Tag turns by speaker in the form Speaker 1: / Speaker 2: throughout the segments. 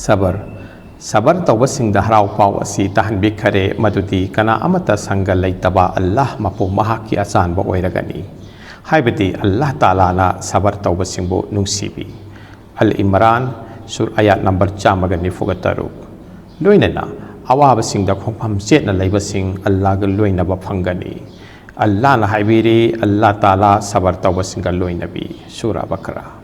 Speaker 1: Sabr Sabr tawbasing da haraw paw asi tahan bikhare madudi kana amata sangga leitaba Allah mapu mahaki asan ba oiragani haibati Allah Taala na sabr tawbasing bo nungsibi Al-Imran sur ayat number 194 loinana awabasing da khongpham chetna leibasing Allah ga loina ba phangani Allah na haibiri Allah Taala sabr tawbasing ga loinabi sura Bakara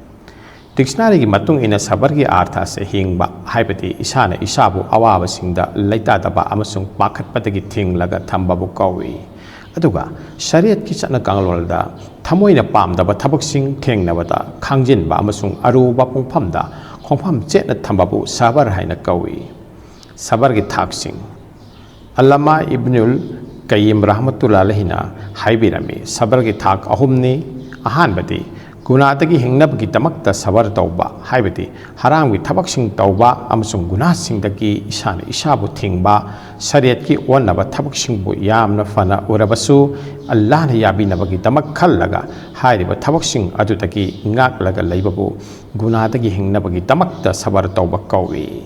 Speaker 1: Dictionary ki matung ina sabar ki artha se hingba haibati isana isabu awabasingda leitadaba amasung pakhatpatagi thinglaga thambabu kawi aduga shariat ki chana kanglolda thamoina pamdaba thabaksing thengnabada khangjinba amasung aruba pungphamda khongpham chetna thambabu sabar haina kawi sabar ki thaksing Allama Ibnul Qayyim rahmatullah alayhina haibirami sabar ki thak ahumni ahanbati Gunatagi hingnabagi damakta sabar tauba haibati haramgi thabaksing tauba amasung gunasingdagi isana isabu thingba shariatki onnaba thabaksingbu yamna fana urabasu Allah na yabinabagi damak khallaga hairiba thabaksing adutagi ngaklaga leibabu gunatagi hingnabagi damakta sabar tauba kawi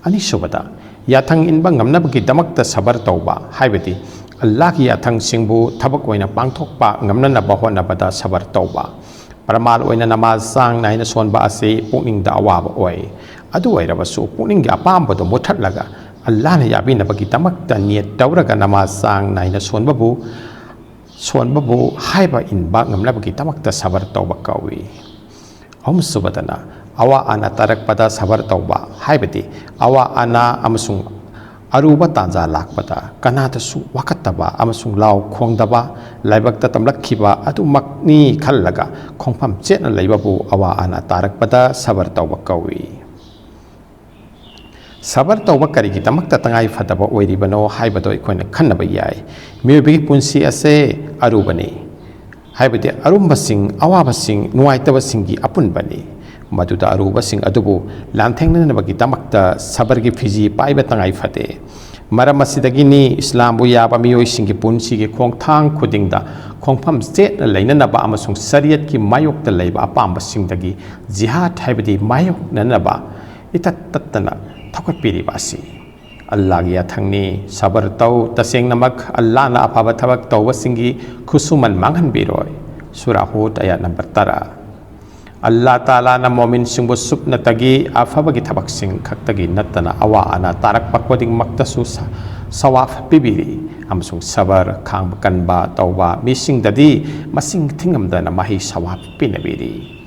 Speaker 1: ani subada yathang inba ngamnabagi damakta sabar tauba haibati Allah ki yathang singbu thabak oina pangthokpa ngamnanaba honabada sabar tauba Paramal oina namaz sang naina sonba ase pukning da awaba oi adu oirabasu pukning gi apambado muthatlaga Allah na yabinabagi damakta niyat tawraga namaz sang naina sonbabu haiba inba ngamnabagi damakta sabar tawba kawi subadana awa ana tarakpada sabar tawba haibati awa ana amasung aruba tanja lakpada kanatasu wakataba amasung law khongdaba laibakta tamlakhiba atumakni khallaga khongpham chetna leibabu awa ana tarakpada sabar tawba kawi sabar tawba karigi tamakta tangai fataba oiribano haibado ikoina khannaba yai miyobigi punsi ase arubani haibati arumbasing awabasing nuaitabasinggi apunbani Maduda arubasing adubu lanthengnanabagi damakta sabargi fiji paiba tangai fate maramasidagini islambu yaba miyoisinggi punsiги khongthang khudingda khongpham chetna leinanaba amasung shariatki mayokta leiba apambasingdagi jihad haibadi mayok nanaba itattattana thokatpiribasi Allah gi athangni sabar taw tasengnamak Allah na apaba thabak tawbasinggi khusuman manghanbiroi surah Hud ayat number 10 Allah Taala na momin singbo supna tagi afabagi thabak sing khaktagi natana awa ana tarak pakwading maktasu sawaf pibiri amsung sabar khangba kanba tawba mising dadi masing thingamdana mahi sawaf pinabiri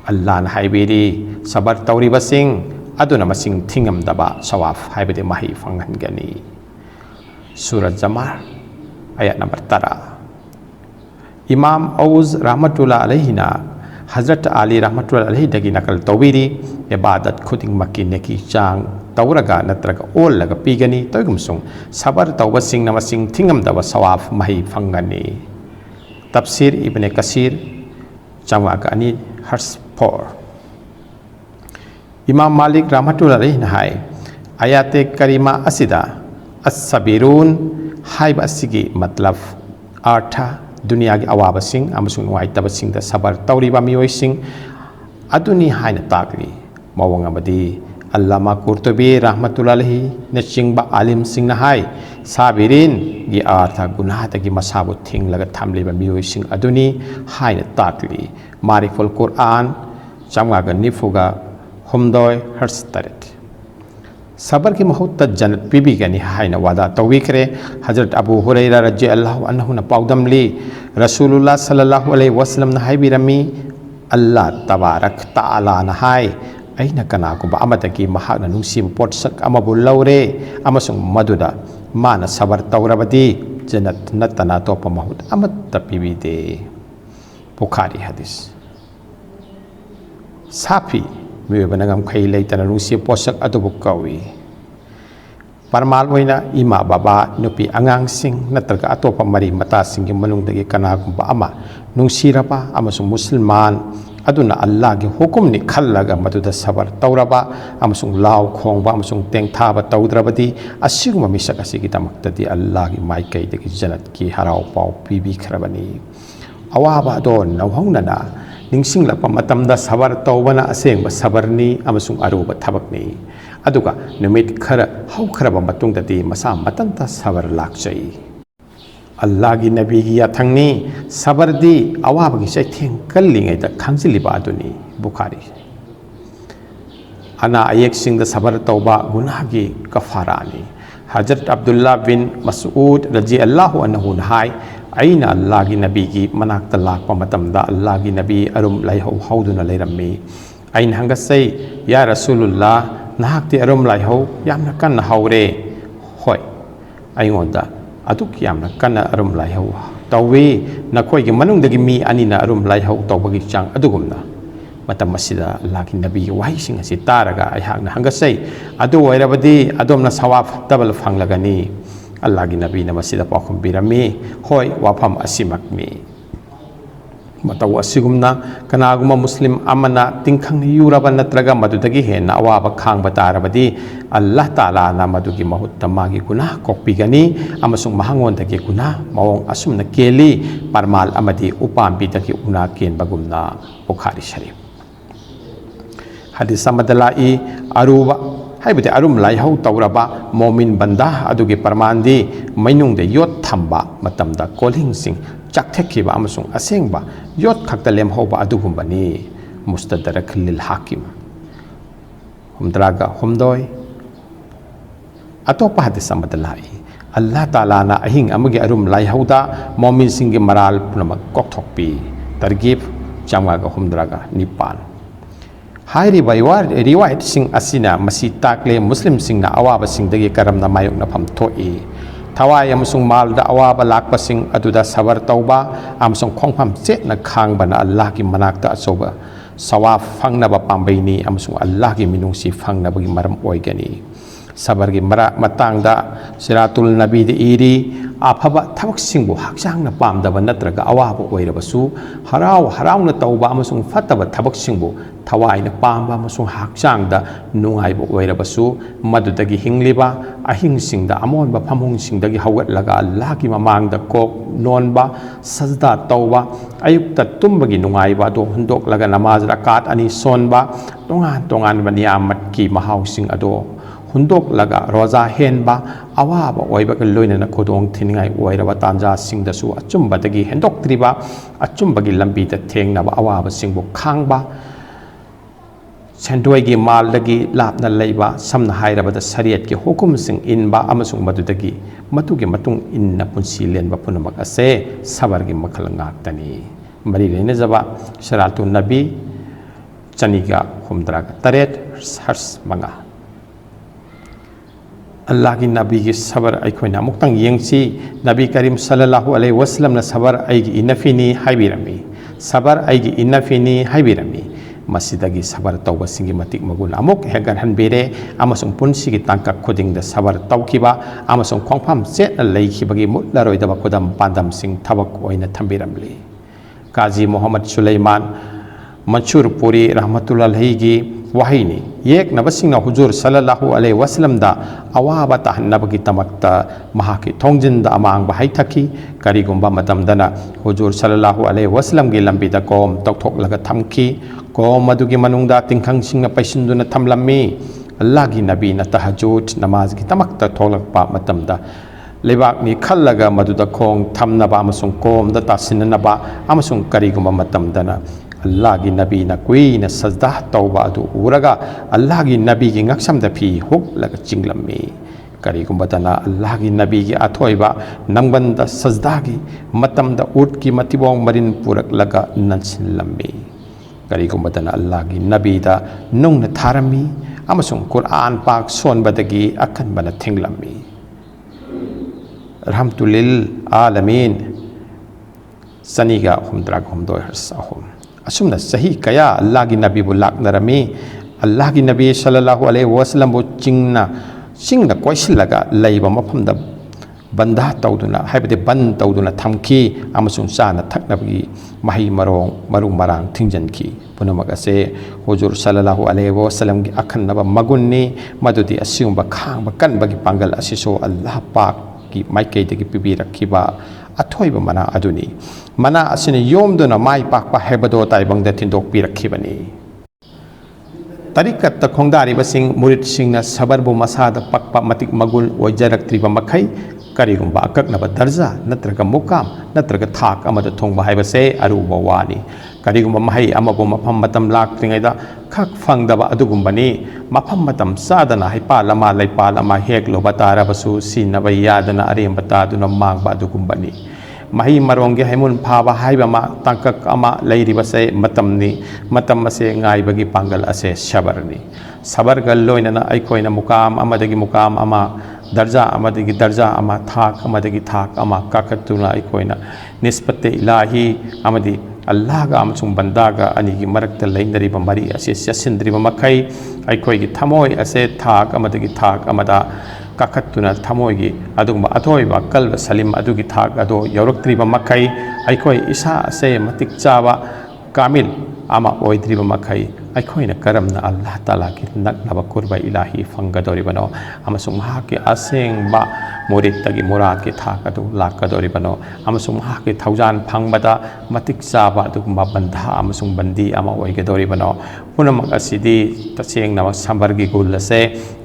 Speaker 1: Allah na haibiri sabar tawri basing aduna masing thingamdaba sawaf haibide mahi fanghangani surah Zamar ayat number 10 Imam Auz rahmatullah alayhina Hazrat Ali rahmatullah alayhi dagi nakal tawiri ibadat khuding makki neki chang tawraga natraga olaga pigani toygumsung sabar tawbasing namasing thingamdaba sawaf mahi fangani tafsir ibn kasir jamwaga ani harspor Imam Malik rahmatullah alayhi nahai ayate karima asida as-sabirun haib asigi matlab artha dunia gi awabasing amasung nuaitabasing da sabar tawriba miyoising aduni haina takli mawang amadi Allama Qurtubi rahmatullah alayhi nachingba alim sing na hai sabirin gi artha gunatagi masabu thinglaga thamliba miyoising aduni haina takli mariful Quran jamga nifuga humdoi harstaret sabar ki mahutta jannat pibi gani haina wada tawikre Hazrat Abu Hurairah radhiyallahu anhu na paudamli Rasulullah sallallahu alaihi wasallam na haibirami Allah tabarak taala na hai aina kana ko ba amataki mahakna nungsim potsak amabu laure amasung maduda mana sabar tawrabadi jannat natana to pamahut amatta pibi de Bukhari hadis sapi Mibanagam kay leitana nungsi posak adubu kawi Parmal oina ima baba nupi angang sing natraga atopa mari mata sing manungdagi kanagumba ama nungsirapa amasung musliman aduna Allah gi hukum ni khallaga maduda sabar tawraba amasung law khongba amasung tengthaba tawdrabadi asiguma misak asigi tamaktadi Allah gi maikai dagi janat ki harau pau pibi khrabani awaba don nawhongnana ningsinglakpa matamda sabar tawbana asengba sabarni amasung aruba thabakni aduga numit khara haukraba matungdadi masa matanta sabar lakchai Allah gi nabi gi yathangni sabardi awabagi saitheng kallingai da khangjiliba aduni Bukhari ana ayek singda sabar tawba gunagi kafarani Hazrat Abdullah bin Mas'ud radhiyallahu anhu nahai aina Allah gi nabi gi manakta lakpa matamda Allah gi nabi arum laihau hauduna leirammi aina hangasai ya Rasulullah nahakti arum laihau yamna kanna haure hoi aingonda aduk yamna kanna arum laihau tawi nakhoi gi manungdagi mi anina arum laihau tawbagi chang adugumna matam masida Allah gi nabi wahi sing asi taraga aihakna hangasai adu oirabadi adomna sawaf tabal fanglagani Allah gi nabi na masida pakhum birami hoi wafam asimakmi mataw asigumna kanaguma muslim amana tingkhang yuraba natraga madudagi hena awaba khangba tarabadi Allah taala na madugi mahutta magi guna kokpigani amasung mahangondagi guna mawong asumna keli parmal amadi upambi dagi una ken bagumna Bukhari Sharif hadis samadalai aruba haibati arum laihau tawraba momin banda adugi parmandi mainung de yot thamba matamda kolhing sing chakthekhiba amasung asengba yot khakta lemhoba adugumbani mustadrak lil hakim humdraga humdoi atopa hadis samadalai Allah taala na ahing amagi arum laihauda momin singi maral punamak kokthokpi targib jamgaga humdraga nipan Hairi bayar riwayat sing asina masih takle Muslim sing na awaba sing dagi karam na mayok na pamtoi thawai amasung mal da awaba lakpa sing aduda sabar tauba amasung khongpham che na Khaangba na Allah ki manakta asoba sawaf fangnaba pambaini amasung Allah ki minungsi fangnaba gi maram oigani sabar gi mara matangda siratul nabi de iri afaba thabak singbu hakjang na pamdaba natraga awaba oirabasu harau na tauba amasung fataba thabak singbu thawai na pamba amasung hakjang da nungaibu oirabasu madudagi hingliba ahing singda amonba phamung singdagi hawatlaga Allah ki mamangda kok nonba sajda tauba ayukta tumbagi nungaiba do hundok laga namaz rakat ani sonba tongan baniamat ki mahau sing ado hundok laga roza henba awaba oiba loina na khodong thiningai oiraba tanja singdasu achumba dagi hendok triba achumba gi lambi da thengna ba awaba singbu Khaangba chandoi gi mal dagi lapna leiba samna hairaba da shariat ki hukum sing inba amasung madudagi matugi matung inna punsi lenba punamak ase sabar gi makhal ngaktani mari reina jaba sharatul nabi chaniga humdraga taret hars manga Allah ki nabi ki sabar aikhoina muktang yengsi nabi karim sallallahu alaihi wasallam na sabar aigi inafini haibirami sabar aigi inafini haibirami masidagi sabar tawba singi matik magun amok hegan hanbere amasung punsi ki tangkak khoding da sabar tawkiba amasung khongpham set leikibagi mutlaroi da kodam pandam sing thabak oina thambiramli Kazi Muhammad Sulaiman Mansur Puri rahmatullah alaihi wahini yek nabasingna hujur sallallahu alaihi wasallam da awaba tahannabagi tamakta mahaki thongjin da amang bahai thaki karigumba matamdana hujur sallallahu alaihi wasallam gi lambi da kom tokthok laga thamki kom madugi manungda tingkhang singna paisinduna thamlammi Allah gi nabi na tahajjud namaz gi tamakta tholakpa matamda lebak ni khallaga maduda khong thamnaba amasung kom da tasinanaba amasung karigumba matamdana Allah gi nabi na kui na sajda tauba adu uraga Allah gi nabi gi ngaksam da phi huk laga chinglammi kari gumbadana Allah gi nabi gi athoiba nangban da sajda gi matam da ut ki matibong marin purak laga nansin lammi kari gumbadana Allah gi nabi da nung na tharami amasung Quran pak son badagi akan bana thenglammi rahmatul alamin saniga humdrag humdoi harsahum asumna sahi kaya Allah gi nabi bulak narami Allah gi nabi sallallahu alaihi wasallam bu singna koisilaga leiba mafamda banda tawduna haibade ban tawduna thamki amasung sana thaknabagi mahi marung marang thingjanki punamag ase hujur sallallahu alaihi wasallam gi akhannaba magunni madudi asiyumba Khaangba kanbagi pangal asiso Allah pak ki maikei degi pibi rakhiba ꯑꯊꯣꯏꯕ ꯃꯅꯥ ꯑꯗꯨꯅꯤ ꯃꯅꯥ ꯑꯁꯤꯅ ꯌꯣꯝꯗꯨꯅ ꯃꯥꯏ ꯄꯥꯛꯄ ꯍꯥꯏꯕꯗꯣ ꯇꯥꯏꯕꯪꯗ ꯊꯤꯟꯗꯣꯛꯄꯤꯔꯛꯈꯤꯕꯅꯤ ꯇꯔꯤꯀꯠꯇ ꯈꯣꯡꯗꯥꯔꯤꯕꯁꯤꯡ ꯃꯨꯔꯤꯠꯁꯤꯡꯅ ꯁꯕꯔꯕꯨ ꯃꯁꯥꯗ ꯄꯛꯄ ꯃꯇꯤꯛ ꯃꯒꯨꯟ ꯑꯣꯏꯖꯔꯛꯇ꯭ꯔꯤꯕ ꯃꯈꯩ ꯀꯔꯤꯒꯨꯝꯕ ꯑꯀꯛꯅꯕ ꯗꯔꯖꯥ ꯅꯠꯇ꯭ꯔꯒ ꯃꯨꯀꯥꯝ ꯅꯠꯇ꯭ꯔꯒ ꯊꯥꯛ ꯑꯃꯗ ꯊꯨꯡꯕ ꯍꯥꯏꯕꯁꯦ ꯑꯔꯨꯕ ꯋꯥꯅꯤ ꯀꯔꯤꯒꯨꯝꯕ ꯃꯍꯩ ꯑꯃꯕꯨ ꯃꯐꯝ ꯃꯇꯝ ꯂꯥꯛꯇ꯭ꯔꯤꯉꯩꯗ ꯈꯛ ꯐꯪꯗꯕ ꯑꯗꯨꯒꯨꯝꯕꯅꯤ ꯃꯐꯝ ꯃꯇꯝ ꯆꯥꯗꯅ ꯍꯩꯄꯥꯜ ꯑꯃ ꯂꯩꯄꯥꯜ ꯑꯃ ꯍꯦꯛꯂꯨꯕ ꯇꯥꯔꯕꯁꯨ ꯁꯤꯖꯤꯟꯅꯕ ꯌꯥꯗꯅ ꯑꯔꯦꯝꯕ ꯇꯥꯗꯨꯅ ꯃꯥꯡꯕ ꯑꯗꯨꯒꯨꯝꯕꯅꯤ ꯃꯍꯩ ꯃꯔꯣꯡꯒꯤ ꯍꯩꯃꯨꯟ ꯐꯥꯕ ꯍꯥꯏꯕ ꯑꯃ ꯇꯥꯡꯀꯛ ꯑꯃ ꯂꯩꯔꯤꯕꯁꯦ ꯃꯇꯝꯅꯤ ꯃꯇꯝ ꯑꯁꯦ ꯉꯥꯏꯕꯒꯤ ꯄꯥꯡꯒꯜ ꯑꯁꯦ ꯁꯕꯔꯅꯤ ꯁꯕꯔꯒ ꯂꯣꯏꯅꯅ ꯑꯩꯈꯣꯏꯅ ꯃꯨꯀꯥꯝ ꯑꯃꯗꯒꯤ ꯃꯨꯀꯥꯝ ꯑꯃ ꯗꯔꯖꯥ ꯑꯃꯗꯒꯤ ꯗꯔꯖꯥ ꯑꯃ ꯊꯥꯛ ꯑꯃꯗꯒꯤ ꯊꯥꯛ ꯑꯃ ꯀꯥꯈꯠꯇꯨꯅ ꯑꯩꯈꯣꯏꯅ ꯅꯤꯁꯄꯠꯇꯦ ꯏꯂꯥꯍꯤ ꯑꯃꯗꯤ ꯑꯜꯂꯥꯍꯒ ꯑꯃꯁꯨꯡ ꯕꯟꯗꯥꯒ ꯑꯅꯤꯒꯤ ꯃꯔꯛꯇ ꯂꯩꯅꯔꯤꯕ ꯃꯔꯤ ꯑꯁꯤ ꯆꯠꯁꯤꯟꯗ꯭ꯔꯤꯕ ꯃꯈꯩ ꯑꯩꯈꯣꯏꯒꯤ ꯊꯃꯣꯏ ꯑꯁꯦ ꯊꯥꯛ ꯑꯃꯗꯒꯤ ꯊꯥꯛ ꯑꯃꯗ ꯀꯥꯈꯠꯇꯨꯅ ꯊꯃꯣꯏꯒꯤ ꯑꯗꯨꯒꯨꯝꯕ ꯑꯊꯣꯏꯕ ꯀꯜꯕ ꯁꯂꯤꯝ ꯑꯗꯨꯒꯤ ꯊꯥꯛ ꯑꯗꯨ ꯌꯧꯔꯛꯇ꯭ꯔꯤꯕ ꯃꯈꯩ ꯑꯩꯈꯣꯏ ꯏꯁꯥ ꯑꯁꯦ ꯃꯇꯤꯛ ꯆꯥꯕ ꯀꯥꯃꯤꯜ ꯑꯃ ꯑꯣꯏꯗ꯭ꯔꯤꯕ ꯃꯈꯩ ꯑꯩꯈꯣꯏꯅ ꯀꯔꯝꯅ ꯑꯜꯂꯥꯍ ꯇꯥꯂꯥꯒꯤ ꯅꯛꯅꯕ ꯀꯨꯔꯕ ꯏꯂꯥꯍꯤ ꯐꯪꯒꯗꯧꯔꯤꯕꯅꯣ ꯑꯃꯁꯨꯡ ꯃꯍꯥꯛꯀꯤ ꯑꯁꯦꯡꯕ ꯃꯨꯔꯤꯠꯇꯒꯤ ꯃꯨꯔꯥꯗꯀꯤ ꯊꯥꯛ ꯑꯗꯨ ꯂꯥꯛꯀꯗꯧꯔꯤꯕꯅꯣ ꯑꯃꯁꯨꯡ ꯃꯍꯥꯛꯀꯤ ꯊꯧꯖꯥꯟ ꯐꯪꯕꯗ ꯃꯇꯤꯛ ꯆꯥꯕ ꯑꯗꯨꯒꯨꯝꯕ ꯕꯟꯙꯥ ꯑꯃꯁꯨꯡ ꯕꯟꯗꯤ ꯑꯃ ꯑꯣꯏꯒꯗꯧꯔꯤꯕꯅꯣ ꯄꯨꯝꯅꯃꯛ ꯑꯁꯤꯗꯤ ꯇꯁꯦꯡꯅ ꯁꯕꯔꯒꯤ ꯒꯨꯟ ꯑꯁꯦ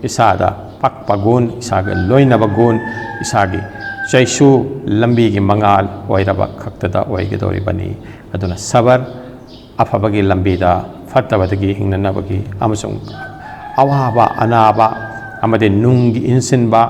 Speaker 1: ꯏꯁꯥꯗ ꯄꯛꯄ ꯒꯨꯟ ꯏꯁꯥꯒ ꯂꯣꯏꯅꯕ ꯒꯨꯟ ꯏꯁꯥꯒꯤ ꯆꯩꯁꯨ ꯂꯝꯕꯤꯒꯤ ꯃꯉꯥꯜ ꯑꯣꯏꯔꯕ ꯈꯛꯇꯗ ꯑꯣꯏꯒꯗꯧꯔꯤꯕꯅꯤ ꯑꯗꯨꯅ ꯁꯕꯔ ꯑꯐꯕꯒꯤ ꯂꯝꯕꯤꯗ ꯐꯠꯇꯕꯗꯒꯤ ꯍꯤꯡꯅꯅꯕꯒꯤ ꯑꯃꯁꯨꯡ ꯑꯋꯥꯕ ꯑꯅꯥꯕ ꯑꯃꯗꯤ ꯅꯨꯡꯒꯤ ꯏꯟꯁꯤꯟꯕ